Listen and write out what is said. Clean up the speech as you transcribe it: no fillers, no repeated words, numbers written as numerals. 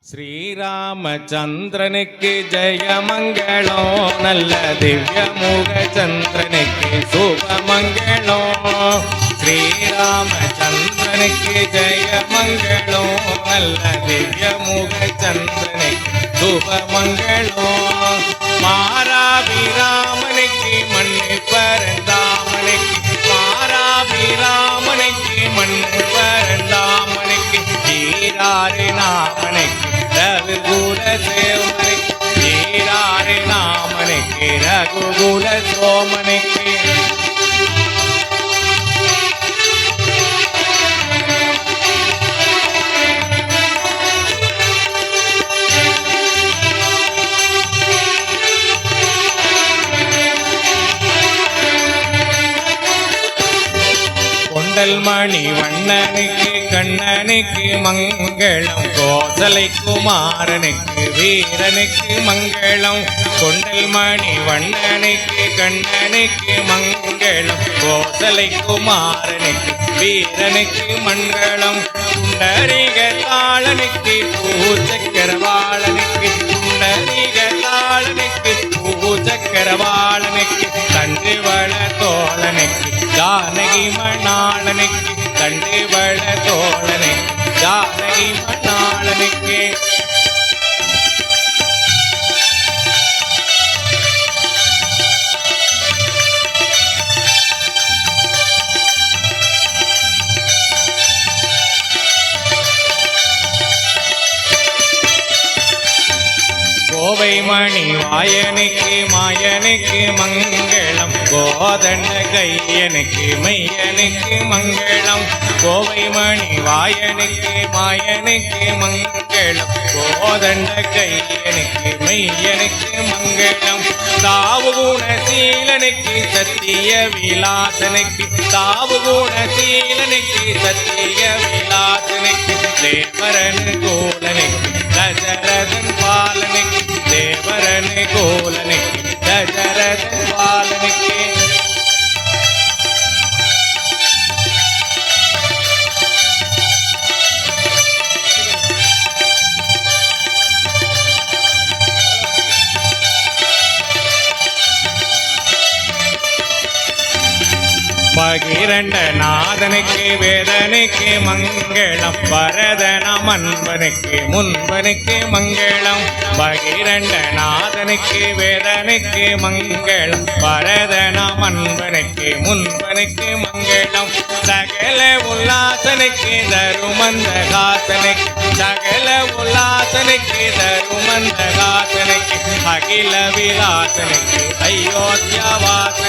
ஸ்ரீராமச்சந்திரனுக்கு ஜெயமங்களம், நல்ல திவ்யமுக சந்திரனுக்கு சுபமங்களம். ஸ்ரீராமச்சந்திரனுக்கு ஜெயமங்களம், நல்ல திவ்யமுக சந்திரனுக்கு சுபமங்களம். மாராபிராமனுக்கு மண்ணு பரந்தாமனுக்கு, மாராபிராமனுக்கு மண்ணு பரந்தாமனுக்கு, ஈராறு நாமனுக்கு ரகுகுல சேவனுக்கு, ஈராறு நாமனுக்கு ரகுகுல சோமனுக்கு. மணி வண்ணனுக்கு கண்ணனுக்கு மங்களம், கோசலை குமாரனுக்கு வீரனுக்கு மங்களம். கொண்டல் மணி வண்ணனுக்கு கண்ணனுக்கு மங்களம், கோசலை குமாரனுக்கு வீரனுக்கு மங்களம். குண்டரிக தாளனுக்கு பூச்சக்கரவாளனுக்கு, குண்டரிக தாளனுக்கு பூச்சக்கரவாளனுக்கு, தண்டுவள தோழனுக்கு ஜானகி மணாளனுக்கு, தண்டுவள தோழனுக்கு ஜானகி மணாளனுக்கு. கோவை மணி வாயனுக்கு மாயனுக்கு மங்களம், கோதண்ட கையனுக்கு மையனுக்கு மங்களம். கோவை மணி வாயனுக்கு மாயனுக்கு மங்களம், கோதண்ட கையனுக்கு மையனுக்கு மங்களம். தாவுகுணசீலனுக்கு சத்திய விலாசனுக்கு, தாவுகுணசீலனுக்கு சத்திய விலாசனுக்கு, தேவரன் கோலனுக்கு தசரதன் பாலனுக்கு, தேவரன் கோலனுக்கு தசரதன் பாலனுக்கு. பகிரண்ட நாதனுக்கு வேதனுக்கு மங்களம், பரதன மன்பனுக்கு முன்பனுக்கு மங்களம். பகிரண்ட நாதனுக்கு வேதனுக்கு மங்களம், பரதன மன்பனுக்கு முன்பனுக்கு மங்களம். சகல உல்லாசனுக்கு தருமந்த காசனுக்கு, சகல உல்லாசனுக்கு தருமந்த காசனுக்கு, அகில விலாசனுக்கு அயோத்தியாவாச